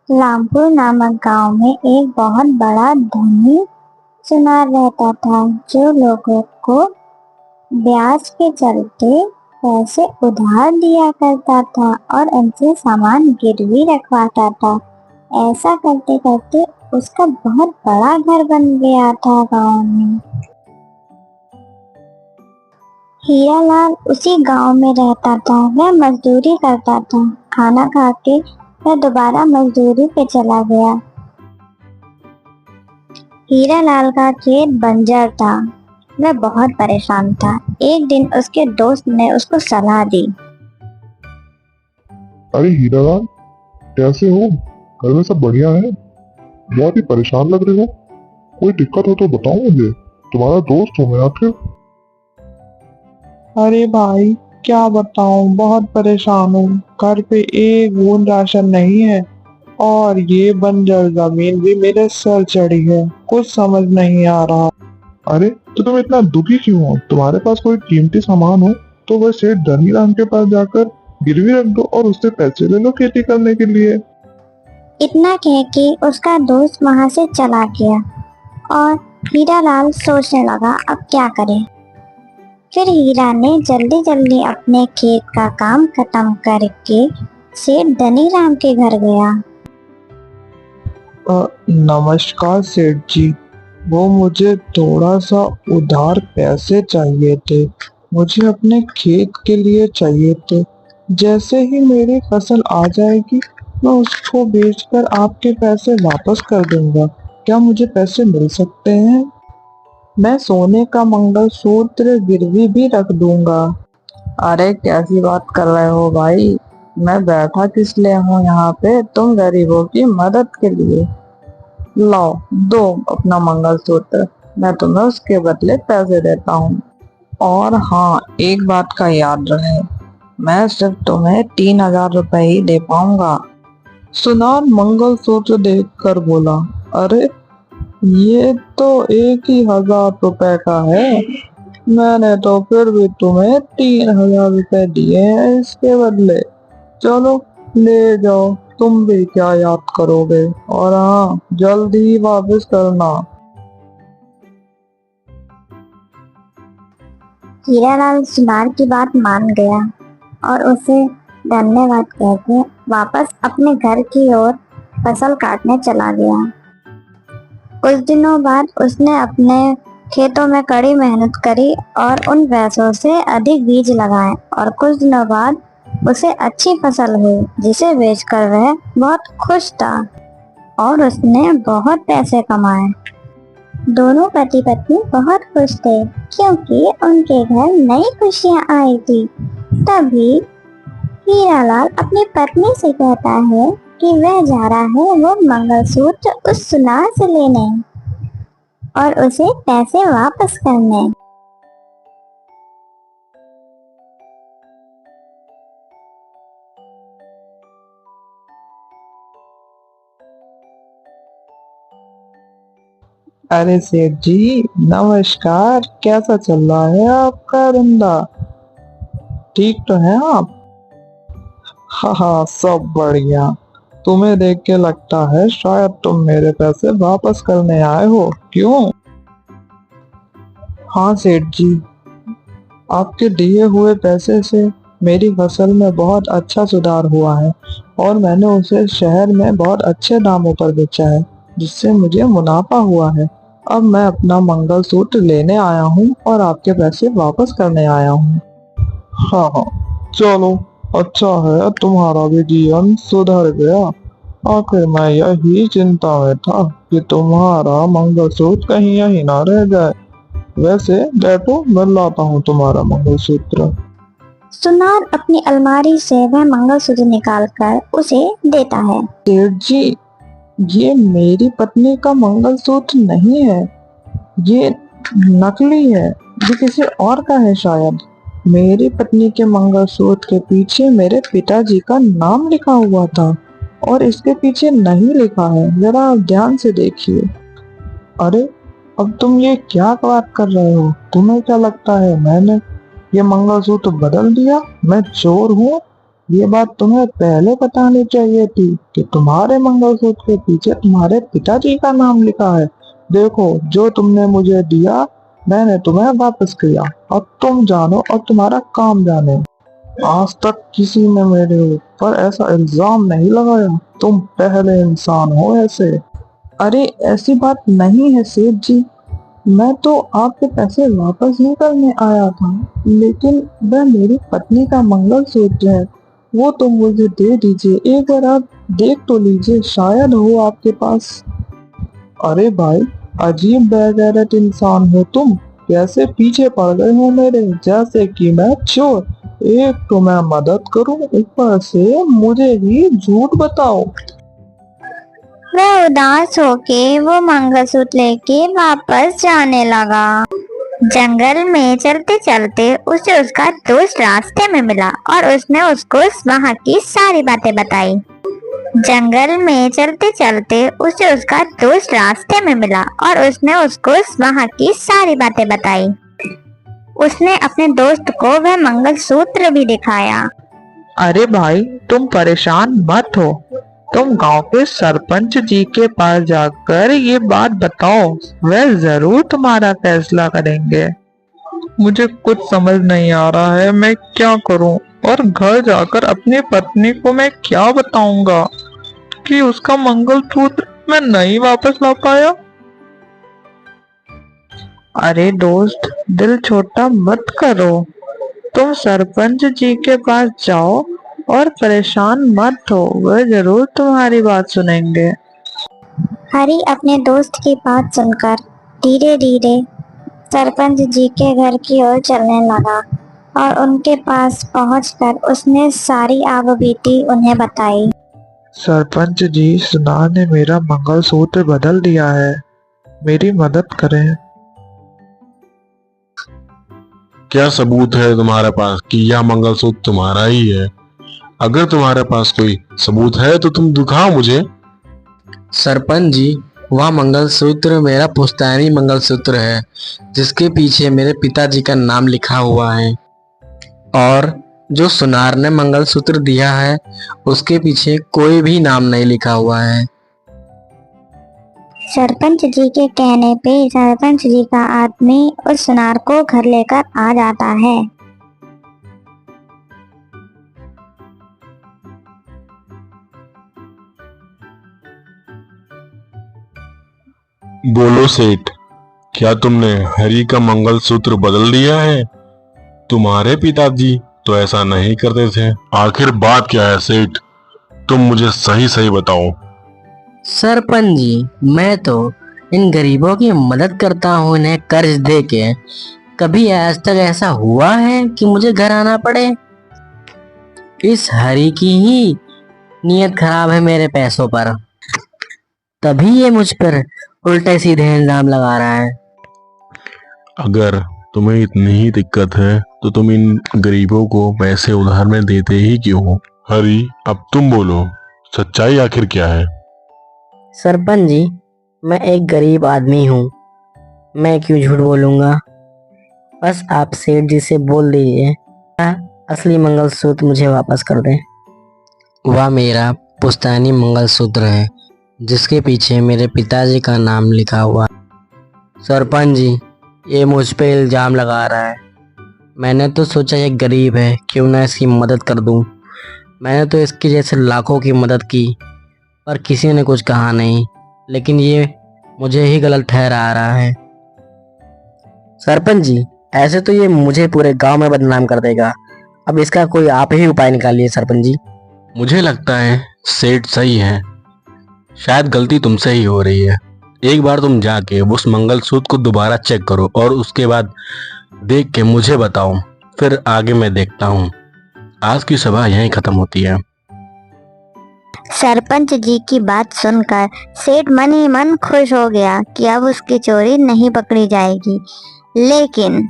रामपुर नामक गांव में एक बहुत बड़ा धनी सुनार रहता था, जो लोगों को ब्याज के चलते पैसे उधार दिया करता था और उनसे सामान गिरवी रखवाता था। ऐसा करते करते उसका बहुत बड़ा घर बन गया था गांव में। हीरालाल उसी गांव में रहता था। वह मजदूरी करता था। खाना खा के वह दोबारा मजदूरी पे चला गया। हीरालाल का खेत बंजर था। वह बहुत परेशान था। एक दिन उसके दोस्त ने उसको सलाह दी। अरे हीरालाल, कैसे हो? घर में सब बढ़िया है? बहुत ही परेशान लग रहे हो। कोई दिक्कत हो तो बताओ मुझे, तुम्हारा दोस्त हूँ मैं आखिर। अरे भाई, क्या बताऊं, बहुत परेशान हूँ। घर पे एक बूंद राशन नहीं है और ये बंजर जमीन भी मेरे सर चढ़ी है। कुछ समझ नहीं आ रहा। अरे तो तुम इतना दुखी क्यों हो? तुम्हारे पास कोई कीमती सामान हो तो वह सेठ धनीराम के पास जाकर गिरवी रख दो और उससे पैसे ले लो खेती करने के लिए। इतना कह के उसका दोस्त वहां से चला गया और हीरालाल सोचने लगा अब क्या करे। फिर हीरा ने जल्दी जल्दी अपने खेत का काम खत्म करके सेठ धनीराम के घर गया। नमस्कार सेठ जी, वो मुझे थोड़ा सा उधार पैसे चाहिए थे। मुझे अपने खेत के लिए चाहिए थे। जैसे ही मेरी फसल आ जाएगी मैं उसको बेचकर आपके पैसे वापस कर दूंगा। क्या मुझे पैसे मिल सकते हैं? मैं सोने का मंगलसूत्र गिरवी भी रख दूंगा। अरे कैसी बात कर रहे हो भाई? मैं बैठा किस लिए हूँ यहाँ पे? तुम गरीबों की मदद के लिए। लाओ, दो अपना मंगलसूत्र, मैं तुम्हें उसके बदले पैसे देता हूँ। और हाँ, एक बात का याद रहे, मैं सिर्फ तुम्हें 3,000 रुपए ही दे पाऊंगा। सुनार मंगलसूत्र देखकर बोला, अरे ये तो 1,000 रुपए का है। मैंने तो फिर भी तुम्हें 3,000 रुपए दिए हैं इसके बदले। चलो ले जाओ, तुम भी क्या याद करोगे। और हाँ, जल्दी ही वापस करना। हीरालाल सुनार की बात मान गया और उसे धन्यवाद कहकर वापस अपने घर की ओर फसल काटने चला गया। कुछ दिनों बाद उसने अपने खेतों में कड़ी मेहनत करी और उन पैसों से अधिक बीज लगाए और कुछ दिनों बाद उसे अच्छी फसल हुई, जिसे बेचकर वह बहुत खुश था और उसने बहुत पैसे कमाए। दोनों पति पत्नी बहुत खुश थे क्योंकि उनके घर नई खुशियां आई थी। तभी हीरालाल अपनी पत्नी से कहता है कि वह जा रहा है वो मंगलसूत्र उस सुनार से लेने और उसे पैसे वापस करने। अरे सेठ जी, नमस्कार। कैसा चल रहा है आपका धंधा? ठीक तो है आप? हाँ हाँ, सब बढ़िया। तुम्हें देख के लगता है शायद तुम मेरे पैसे वापस करने आए हो, क्यों? हाँ सेठ जी, आपके दिए हुए पैसे से मेरी फसल में बहुत अच्छा सुधार हुआ है और मैंने उसे शहर में बहुत अच्छे दामों पर बेचा है, जिससे मुझे मुनाफा हुआ है। अब मैं अपना मंगलसूत्र लेने आया हूँ और आपके पैसे वापस करने आया हूँ। हाँ हाँ, चलो, अच्छा है तुम्हारा भी जीवन सुधर गया। आखिर मैं यही चिंता में था कि तुम्हारा मंगलसूत्र कहीं यहीं ना रह जाए। वैसे बैठो, मैं लाता हूँ तुम्हारा मंगलसूत्र। सुनार अपनी अलमारी से वह मंगलसूत्र निकालकर उसे देता है। सेठ जी, ये मेरी पत्नी का मंगलसूत्र नहीं है, ये नकली है। ये किसी और का है शायद। मेरी पत्नी के मंगलसूत्र के पीछे मेरे पिताजी का नाम लिखा हुआ था और इसके पीछे नहीं लिखा है। जरा आप ध्यान से देखिए। अरे, अब तुम ये क्या बात कर रहे हो? तुम्हें क्या लगता है मैंने ये मंगलसूत्र बदल दिया? मैं चोर हूँ? ये बात तुम्हें पहले बतानी चाहिए थी कि तुम्हारे मंगलसूत्र के पीछे तुम्हारे पिताजी का नाम लिखा है। देखो, जो तुमने मुझे दिया मैंने तुम्हें वापस किया। अब तुम जानो और तुम्हारा काम जाने। आज तक किसी ने मेरे ऊपर ऐसा इल्जाम नहीं लगाया। तुम पहले इंसान हो ऐसे। अरे ऐसी बात नहीं है सेठ जी, मैं तो आपके पैसे वापस ही करने आया था, लेकिन वह मेरी पत्नी का मंगलसूत्र है, वो तो मुझे दे दीजिए। एक बार आप देख तो लीजिए, शायद हो आपके पास। अरे भाई, अजीब बेगैरत इंसान हो तुम। कैसे पीछे पड़ गए हो मेरे, जैसे कि मैं चोर। एक तो मैं मदद करूं, ऊपर से मुझे ही झूठ बताओ। वह उदास होके वो मंगलसूत्र लेके वापस जाने लगा। जंगल में चलते चलते उसे उसका दोस्त रास्ते में मिला और उसने उसको वहाँ की सारी बातें बताई। जंगल में चलते चलते उसे उसका दोस्त रास्ते में मिला और उसने उसको वहाँ की सारी बातें बताई। उसने अपने दोस्त को वह मंगलसूत्र भी दिखाया। अरे भाई, तुम परेशान मत हो। तुम गांव के सरपंच जी के पास जाकर ये बात बताओ, वह जरूर तुम्हारा फैसला करेंगे। मुझे कुछ समझ नहीं आ रहा है, मैं क्या करूं? और घर जाकर अपनी पत्नी को मैं क्या बताऊंगा कि उसका मंगलसूत्र मैं नहीं वापस ला पाया? अरे दोस्त, दिल छोटा मत करो। तुम सरपंच जी के पास जाओ और परेशान मत हो, वह जरूर तुम्हारी बात सुनेंगे। हरी अपने दोस्त की बात सुनकर धीरे धीरे सरपंच जी के घर की ओर चलने लगा और उनके पास पहुंचकर उसने सारी आगबीती उन्हें बताई। सरपंच जी, सुनार ने मेरा मंगलसूत्र बदल दिया है, मेरी मदद करें। क्या सबूत है तुम्हारे पास कि यह मंगलसूत्र तुम्हारा ही है? अगर तुम्हारे पास कोई सबूत है तो तुम दिखाओ मुझे। सरपंच जी, वह मंगलसूत्र मेरा पुश्तैनी मंगलसूत्र है, जिसके पीछे मेरे पिताजी का नाम लिखा हुआ है। और जो सुनार ने मंगलसूत्र दिया है, उसके पीछे कोई भी नाम नहीं लिखा हुआ है। सरपंच जी के कहने पे सरपंच जी का आदमी उस सुनार को घर लेकर आ जाता है। बोलो सेठ, क्या तुमने हरी का मंगलसूत्र बदल दिया है? तुम्हारे पिताजी तो ऐसा नहीं करते थे। आखिर बात क्या है सेठ? तुम मुझे सही सही बताओ। सरपंच जी, मैं तो इन गरीबों की मदद करता हूँ, इन्हें कर्ज दे के। कभी आज तक ऐसा हुआ है कि मुझे घर आना पड़े? इस हरी की ही नीयत खराब है मेरे पैसों पर, तभी ये मुझ पर उल्टे सीधे इल्जाम लगा रहा है। अगर तुम्हें इतनी ही दिक्कत है तो तुम इन गरीबों को पैसे उधार में देते ही क्यों हो? हरी, अब तुम बोलो, सच्चाई आखिर क्या है? सरपंच जी, मैं एक गरीब आदमी हूँ, मैं क्यों झूठ बोलूंगा। बस आप सेठ जी से बोल दीजिए, असली मंगलसूत्र मुझे वापस कर दें। वह मेरा पुश्तैनी मंगलसूत्र है, जिसके पीछे मेरे पिताजी का नाम लिखा हुआ है। सरपंच जी, ये मुझ पे इल्जाम लगा रहा है। मैंने तो सोचा ये गरीब है, क्यों ना इसकी मदद कर दूं। मैंने तो इसके जैसे लाखों की मदद की, पर किसी ने कुछ कहा नहीं, लेकिन ये मुझे ही गलत ठहरा रहा है। सरपंच जी, ऐसे तो ये मुझे पूरे गांव में बदनाम कर देगा। अब इसका कोई आप ही उपाय निकालिए सरपंच जी। मुझे लगता है सेठ सही है, शायद गलती तुमसे ही हो रही है। एक बार तुम जाके उस मंगलसूत्र को दोबारा चेक करो और उसके बाद देख के मुझे बताओ, फिर आगे मैं देखता हूँ। आज की सभा यहीं खत्म होती है। सरपंच जी की बात सुनकर सेठ मन ही मन खुश हो गया कि अब उसकी चोरी नहीं पकड़ी जाएगी। लेकिन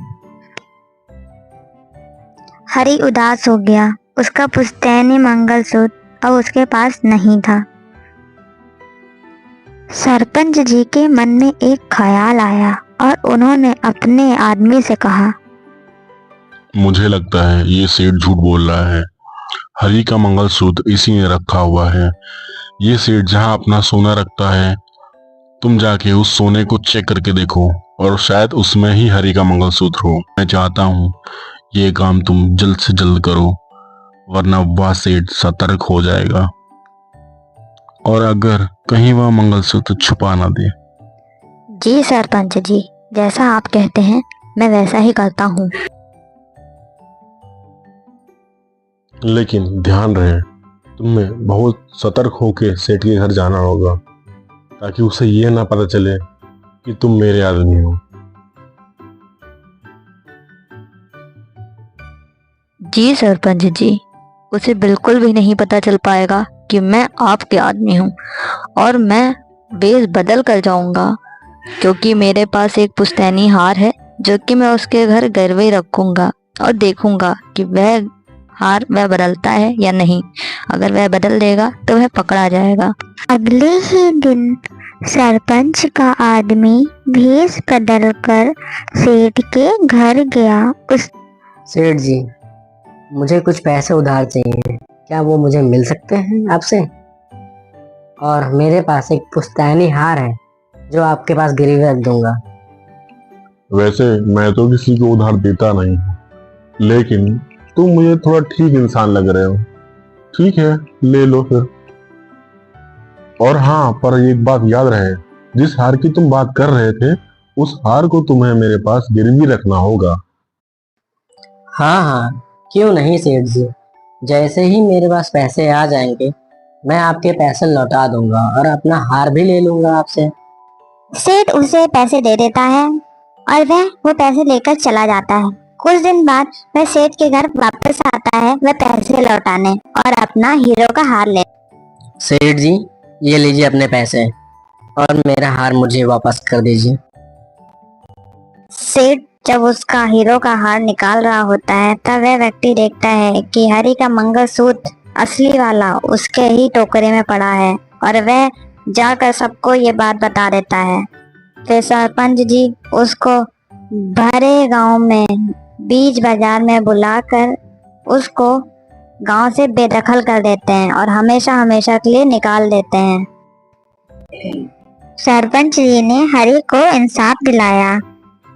हरी उदास हो गया, उसका पुश्तैनी मंगलसूत्र अब उसके पास नहीं था। सरपंच जी के मन में एक ख्याल आया और उन्होंने अपने आदमी से कहा, मुझे लगता है ये सेठ झूठ बोल रहा है। हरी का मंगलसूत्र इसी में रखा हुआ है। ये सेठ जहाँ अपना सोना रखता है, तुम जाके उस सोने को चेक करके देखो और शायद उसमें ही हरी का मंगलसूत्र हो। मैं चाहता हूँ ये काम तुम जल्द से जल्द करो, वरना वह सेठ सतर्क हो जाएगा और अगर कहीं वह मंगलसूत्र छुपा ना दे। जी सरपंच जी, जैसा आप कहते हैं मैं वैसा ही करता हूँ। लेकिन ध्यान रहे, तुम्हें बहुत सतर्क होके सेठ के घर जाना होगा, ताकि उसे यह ना पता चले कि तुम मेरे आदमी हो। जी सरपंच जी, उसे बिल्कुल भी नहीं पता चल पाएगा कि मैं आपके आदमी हूँ, और मैं वेश बदल कर जाऊंगा, क्योंकि मेरे पास एक पुश्तैनी हार है जो कि मैं उसके घर गिरवे रखूंगा और देखूंगा कि वह हार वह बदलता है या नहीं। अगर वह बदल देगा तो वह पकड़ा जाएगा। अगले ही दिन सरपंच का आदमी भेष बदलकर सेठ के घर गया। उस सेठ जी, मुझे कुछ पैसे उधार चाहिए, क्या वो मुझे मिल सकते हैं आपसे? और मेरे पास एक पुश्तैनी हार है जो आपके पास गिरवी रख दूंगा। वैसे मैं तो किसी को उधार देता नहीं हूँ, लेकिन तुम मुझे थोड़ा ठीक इंसान लग रहे हो। ठीक है, ले लो फिर। और हाँ, पर एक बात याद रहे, जिस हार की तुम बात कर रहे थे, उस हार को तुम्हें मेरे पास गिरवी रखना होगा। हाँ हाँ, क्यों नहीं सेठ जी, जैसे ही मेरे पास पैसे आ जाएंगे मैं आपके पैसे लौटा दूंगा और अपना हार भी ले लूंगा आपसे। सेठ उसे पैसे दे देता है और वह वो पैसे लेकर चला जाता है। कुछ दिन बाद वह सेठ के घर वापस आता है, वह पैसे लौटाने और अपना हीरो का हार ले। सेठ जी, ये लीजिए अपने पैसे और मेरा हार मुझे वापस कर दीजिए। सेठ जब उसका हीरो का हार निकाल रहा होता है, तब वह व्यक्ति देखता है कि हरी का मंगलसूत्र असली वाला उसके ही टोकरे में पड़ा है, और वह जाकर सबको ये बात बता देता है। फिर सरपंच जी उसको भरे गांव में बीच बाजार में बुलाकर उसको गांव से बेदखल कर देते हैं और हमेशा हमेशा के लिए निकाल देते हैं। सरपंच जी ने हरी को इंसाफ दिलाया,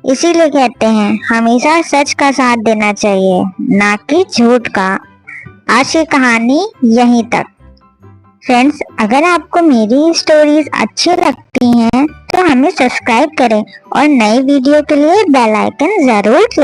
इसीलिए कहते हैं हमेशा सच का साथ देना चाहिए, ना कि झूठ का। आज की कहानी यहीं तक। फ्रेंड्स, अगर आपको मेरी स्टोरीज अच्छी लगती हैं तो हमें सब्सक्राइब करें और नई वीडियो के लिए बेल आइकन जरूर क्लिक